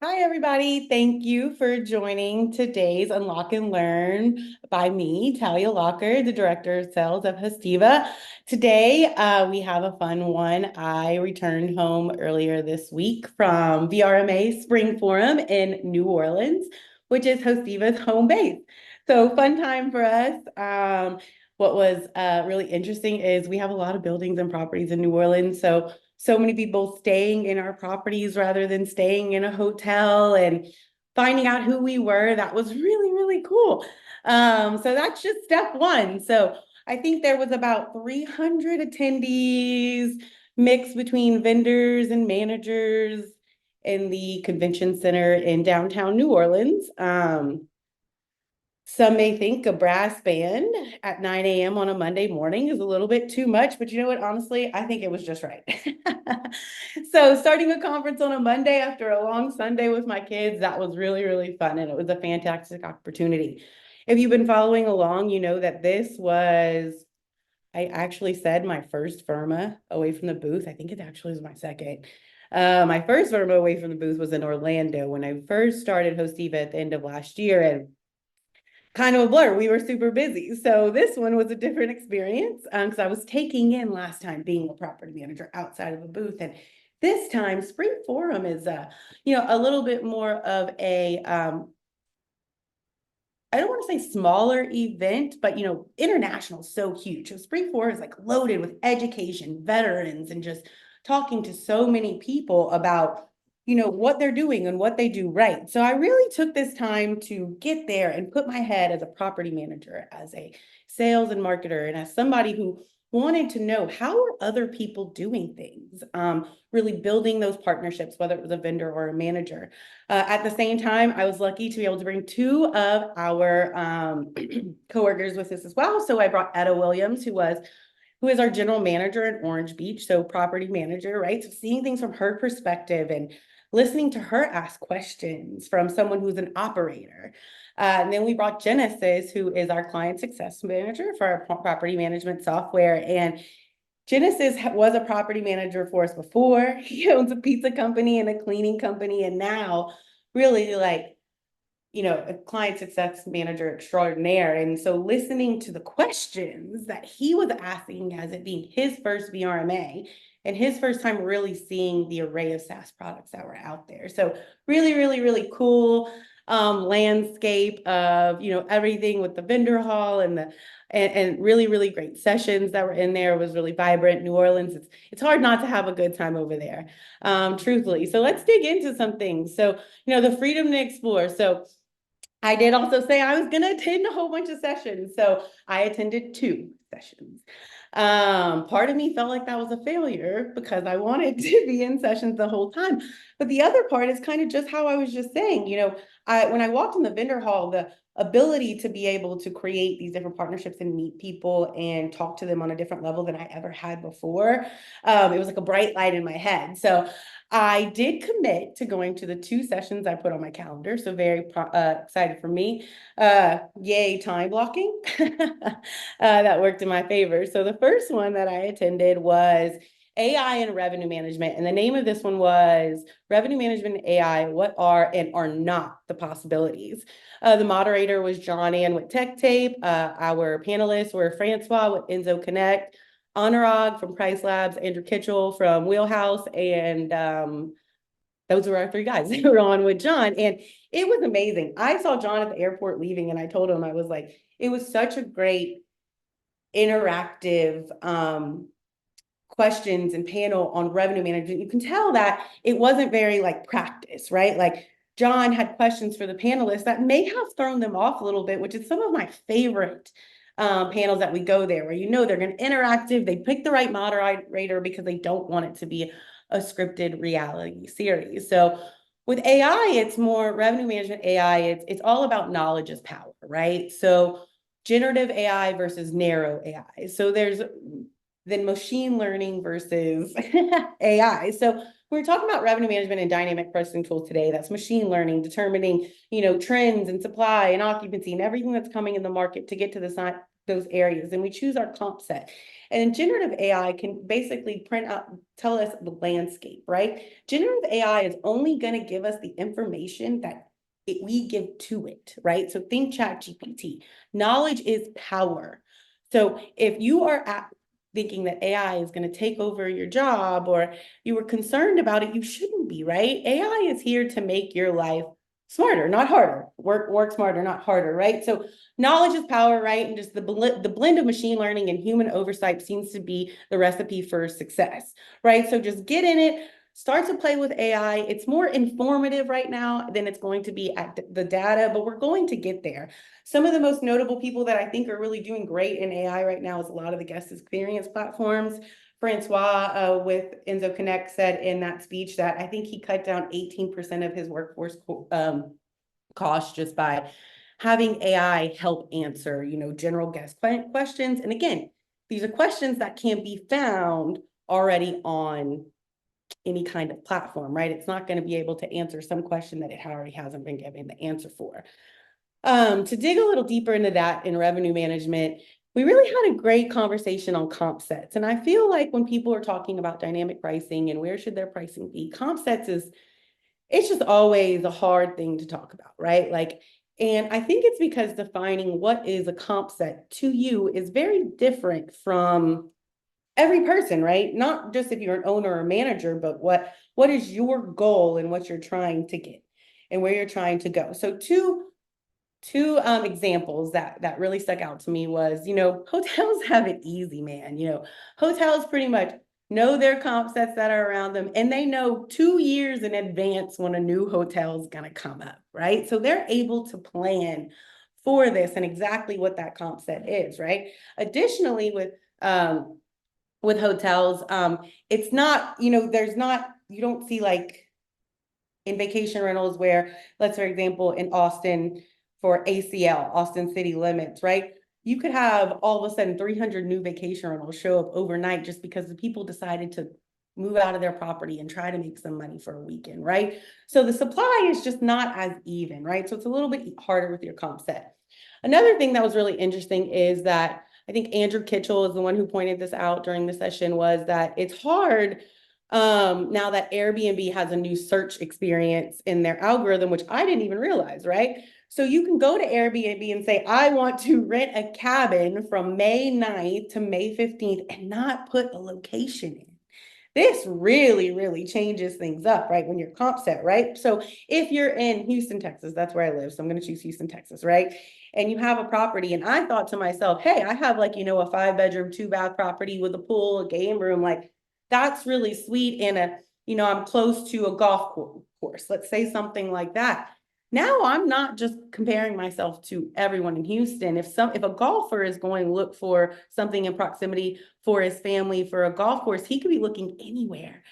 Hi, everybody. Thank you for joining today's Unlock and Learn by me, Talia Locker, the Director of Sales of Hestiva. Today, we have a fun one. I returned home earlier this week from VRMA Spring Forum in New Orleans, which is Hestiva's home base. So fun time for us. What was really interesting is we have a lot of buildings and properties in New Orleans. So many people staying in our properties rather than staying in a hotel and finding out who we were. That was really, really cool. So that's just step one. So I think there was about 300 attendees mixed between vendors and managers in the convention center in downtown New Orleans. Some may think a brass band at 9 a.m. on a Monday morning is a little bit too much, but you know what? Honestly, I think it was just right. So starting a conference on a Monday after a long Sunday with my kids, that was really, really fun. And it was a fantastic opportunity. If you've been following along, you know that I actually said my first Firma away from the booth. I think it actually was my second. My first Firma away from the booth was in Orlando when I first started Hostiva at the end of last year. And kind of a blur. We were super busy. So this one was a different experience because I was taking in last time being a property manager outside of a booth. And this time, Spring Forum is a little bit more of a I don't want to say smaller event, but international is so huge. So Spring Forum is like loaded with education, veterans, and just talking to so many people about what they're doing and what they do right. So I really took this time to get there and put my head as a property manager, as a sales and marketer, and as somebody who wanted to know how are other people doing things, really building those partnerships, whether it was a vendor or a manager. At the same time, I was lucky to be able to bring two of our coworkers with us as well. So I brought Etta Williams, who is our general manager in Orange Beach, so property manager, right? So seeing things from her perspective and listening to her ask questions from someone who's an operator. And then we brought Genesis, who is our client success manager for our property management software. And Genesis was a property manager for us before. He owns a pizza company and a cleaning company, and now really a client success manager extraordinaire. And so listening to the questions that he was asking as it being his first VRMA and his first time really seeing the array of SaaS products that were out there. So really, really, really cool landscape of, everything with the vendor hall and really, really great sessions that were in there. It was really vibrant. New Orleans, it's hard not to have a good time over there, truthfully. So let's dig into some things. So, the freedom to explore. So I did also say I was going to attend a whole bunch of sessions. So I attended 2 sessions. Part of me felt like that was a failure because I wanted to be in sessions the whole time. But the other part is kind of just how I was just saying, when I walked in the vendor hall, the ability to be able to create these different partnerships and meet people and talk to them on a different level than I ever had before. It was like a bright light in my head. So I did commit to going to the 2 sessions I put on my calendar. So very excited for me. Yay, time blocking. That worked in my favor. So the first one that I attended was AI and revenue management. And the name of this one was Revenue Management and AI, what are and are not the possibilities. The moderator was John Ann with Tech Tape. Our panelists were Francois with Enzo Connect, Anurag from Price Labs, Andrew Kitchell from Wheelhouse, and those were our 3 guys that were on with John. And it was amazing. I saw John at the airport leaving, and I told him, I was like, it was such a great interactive questions and panel on revenue management. You can tell that it wasn't very practice, right? Like John had questions for the panelists that may have thrown them off a little bit, which is some of my favorite panels that we go there, where they're going to interactive. They pick the right moderator because they don't want it to be a scripted reality series. So with AI, it's more revenue management AI. It's all about knowledge is power, right? So generative AI versus narrow AI. So there's then machine learning versus AI. So we're talking about revenue management and dynamic pricing tools today. That's machine learning, determining, trends and supply and occupancy and everything that's coming in the market to get to the those areas and we choose our comp set. And generative AI can basically print out, tell us the landscape, right? Generative AI is only going to give us the information that we give to it, right? So think ChatGPT. Knowledge is power. So if you are thinking that AI is going to take over your job or you were concerned about it, you shouldn't be, right? AI is here to make your life smarter, not harder. Work smarter, not harder, right? So knowledge is power, right? And just the blend of machine learning and human oversight seems to be the recipe for success, right? So just get in it, start to play with AI. It's more informative right now than it's going to be at the data, but we're going to get there. Some of the most notable people that I think are really doing great in AI right now is a lot of the guest experience platforms. Francois with Enzo Connect said in that speech that I think he cut down 18% of his workforce costs just by having AI help answer, general guest questions. And again, these are questions that can be found already on any kind of platform, right? It's not going to be able to answer some question that it already hasn't been given the answer for. To dig a little deeper into that in revenue management, we really had a great conversation on comp sets. And I feel like when people are talking about dynamic pricing and where should their pricing be, comp sets it's just always a hard thing to talk about, right? And I think it's because defining what is a comp set to you is very different from every person, right? Not just if you're an owner or manager, but what is your goal and what you're trying to get and where you're trying to go. So two examples that really stuck out to me was, hotels have it easy, man. Hotels pretty much know their comp sets that are around them, and they know 2 years in advance when a new hotel is going to come up, right? So they're able to plan for this and exactly what that comp set is, right? Additionally, with hotels, it's not, there's not, you don't see like in vacation rentals where, let's for example, in Austin for ACL, Austin City Limits, right? You could have all of a sudden 300 new vacation rentals show up overnight just because the people decided to move out of their property and try to make some money for a weekend, right? So the supply is just not as even, right? So it's a little bit harder with your comp set. Another thing that was really interesting is that I think Andrew Kitchell is the one who pointed this out during the session, was that it's hard now that Airbnb has a new search experience in their algorithm, which I didn't even realize, right? So you can go to Airbnb and say, I want to rent a cabin from May 9th to May 15th and not put a location in. This really, really changes things up, right? When you're comp set, right? So if you're in Houston, Texas, that's where I live. So I'm going to choose Houston, Texas, right? And you have a property. And I thought to myself, hey, I have like, a 5-bedroom, 2-bath property with a pool, a game room. Like that's really sweet. And I'm close to a golf course. Let's say something like that. Now I'm not just comparing myself to everyone in Houston. If a golfer is going to look for something in proximity for his family for a golf course, he could be looking anywhere.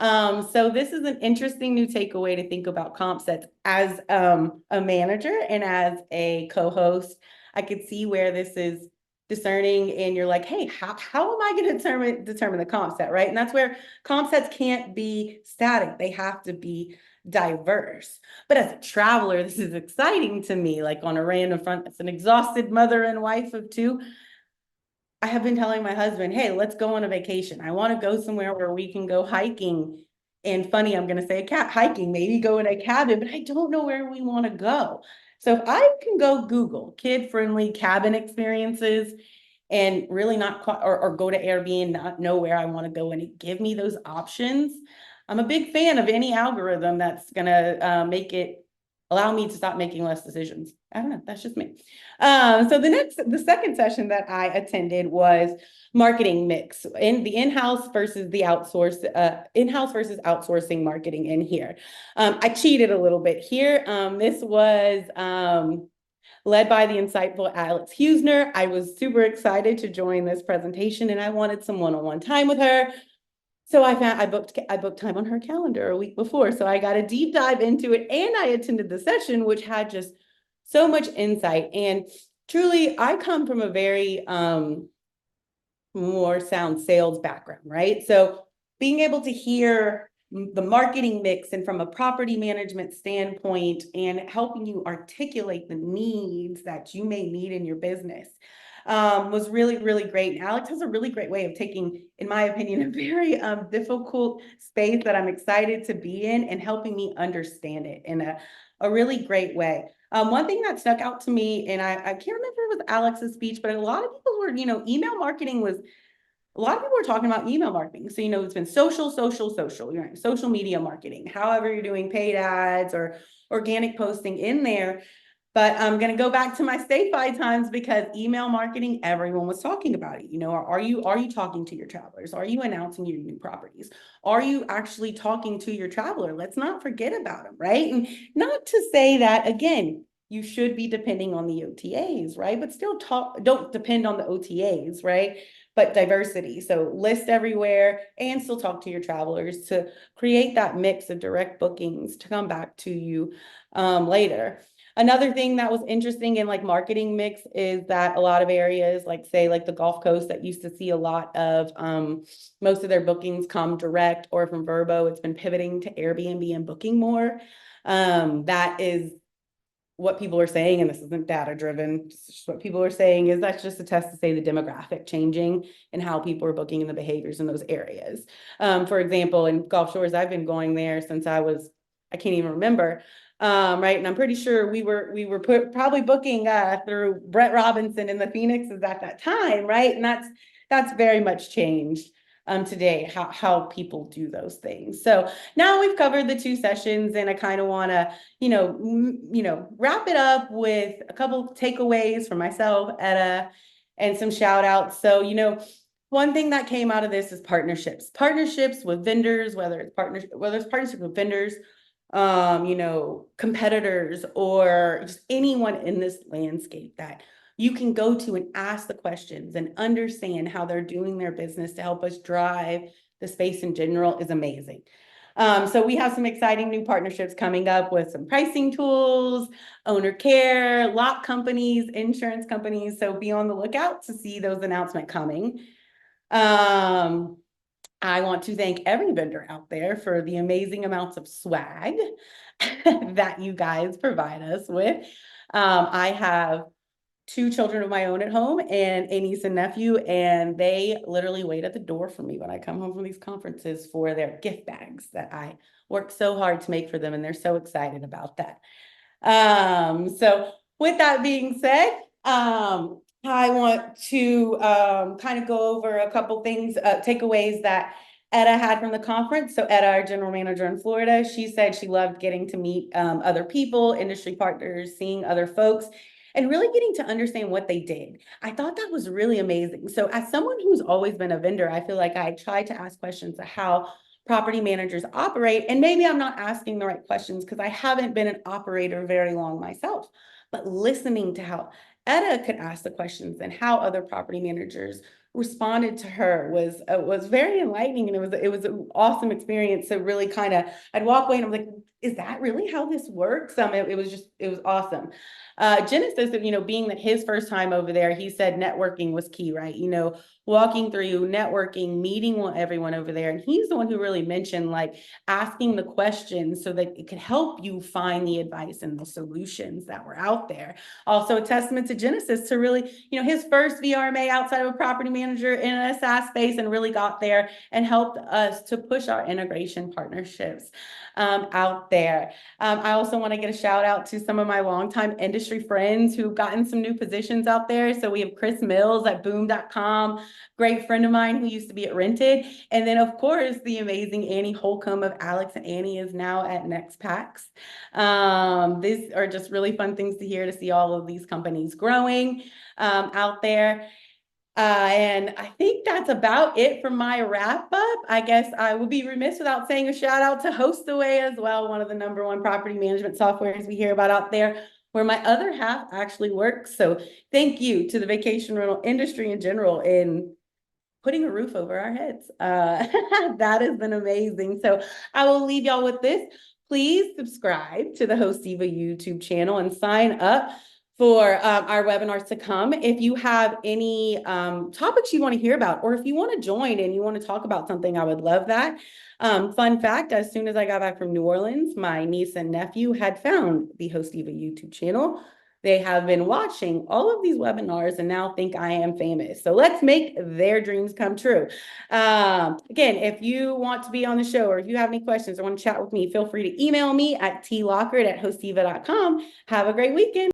So this is an interesting new takeaway to think about comp sets as a manager and as a co-host. I could see where this is discerning and you're like, hey, how am I going to determine the comp set, right? And that's where comp sets can't be static. They have to be diverse. But as a traveler, this is exciting to me, like on a random front, as an exhausted mother and wife of two. I have been telling my husband, hey, let's go on a vacation. I want to go somewhere where we can go hiking. And funny, I'm going to say hiking, maybe go in a cabin, but I don't know where we want to go. So if I can go Google kid-friendly cabin experiences and really not, or go to Airbnb and not know where I want to go and it give me those options, I'm a big fan of any algorithm that's going to allow me to stop making less decisions. I don't know, that's just me. So the second session that I attended was marketing mix in the in-house versus the in-house versus outsourcing marketing in here. I cheated a little bit here. This was led by the insightful Alex Husner. I was super excited to join this presentation and I wanted some one-on-one time with her. So I booked time on her calendar a week before. So I got a deep dive into it and I attended the session, which had just so much insight. And truly, I come from a very more sound sales background, right? So being able to hear the marketing mix and from a property management standpoint and helping you articulate the needs that you may need in your business. was really, really great. And Alex has a really great way of taking, in my opinion, a very difficult space that I'm excited to be in and helping me understand it in a really great way. One thing that stuck out to me, and I can't remember if it was Alex's speech, but a lot of people were, email marketing was, a lot of people were talking about email marketing. So, it's been social, social media marketing, however you're doing paid ads or organic posting in there. But I'm going to go back to my statewide times because email marketing, everyone was talking about it. Are you talking to your travelers? Are you announcing your new properties? Are you actually talking to your traveler? Let's not forget about them, right? And not to say that, again, you should be depending on the OTAs, right? But still don't depend on the OTAs, right? But diversity. So list everywhere and still talk to your travelers to create that mix of direct bookings to come back to you later. Another thing that was interesting in like marketing mix is that a lot of areas, like say like the Gulf Coast that used to see a lot of most of their bookings come direct or from Vrbo, it's been pivoting to Airbnb and booking more. That is what people are saying, and this isn't data driven, just what people are saying is that's just a test to say the demographic changing and how people are booking and the behaviors in those areas. For example, in Gulf Shores, I've been going there since I can't even remember. Right. And I'm pretty sure we were probably booking through Brett Robinson in the Phoenixes at that time. Right. And that's very much changed today, how people do those things. So now we've covered the 2 sessions, and I kind of want to, wrap it up with a couple takeaways for myself, Etta, and some shout outs. So, one thing that came out of this is partnerships with vendors, whether it's partnership with vendors, competitors, or just anyone in this landscape that you can go to and ask the questions and understand how they're doing their business to help us drive the space in general is amazing. So we have some exciting new partnerships coming up with some pricing tools, owner care, lock companies, insurance companies. So be on the lookout to see those announcements coming. I want to thank every vendor out there for the amazing amounts of swag that you guys provide us with. I have 2 children of my own at home and a niece and nephew, and they literally wait at the door for me when I come home from these conferences for their gift bags that I worked so hard to make for them, and they're so excited about that. So with that being said, I want to kind of go over a couple things, takeaways that Etta had from the conference. So Etta, our general manager in Florida, she said she loved getting to meet other people, industry partners, seeing other folks, and really getting to understand what they did. I thought that was really amazing. So as someone who's always been a vendor, I feel like I try to ask questions of how property managers operate. And maybe I'm not asking the right questions because I haven't been an operator very long myself, but listening to how Etta could ask the questions and how other property managers responded to her was very enlightening, and it was an awesome experience. So really kind of, I'd walk away and I'm like, is that really how this works? It was awesome. Genesis, being that his first time over there, he said networking was key, right? Walking through networking, meeting everyone over there. And he's the one who really mentioned like asking the questions so that it could help you find the advice and the solutions that were out there. Also a testament to Genesis to really, his first VRMA outside of a property manager in a SaaS space, and really got there and helped us to push our integration partnerships out there. I also want to get a shout out to some of my longtime industry friends who've gotten some new positions out there. So we have Chris Mills at boom.com, great friend of mine who used to be at Rented. And then of course, the amazing Annie Holcomb of Alex and Annie is now at NextPax. These are just really fun things to hear, to see all of these companies growing out there. And I think that's about it for my wrap up. I guess I would be remiss without saying a shout out to HostAway as well, one of the #1 property management softwares we hear about out there, where my other half actually works. So thank you to the vacation rental industry in general in putting a roof over our heads. That has been amazing. So I will leave y'all with this. Please subscribe to the Hostiva YouTube channel and sign up for our webinars to come. If you have any topics you want to hear about, or if you want to join and you want to talk about something, I would love that. Fun fact, as soon as I got back from New Orleans, my niece and nephew had found the Hostiva YouTube channel. they have been watching all of these webinars and now think I am famous. So let's make their dreams come true. Again, if you want to be on the show or if you have any questions or want to chat with me, feel free to email me at tlockert@hostiva.com. Have a great weekend.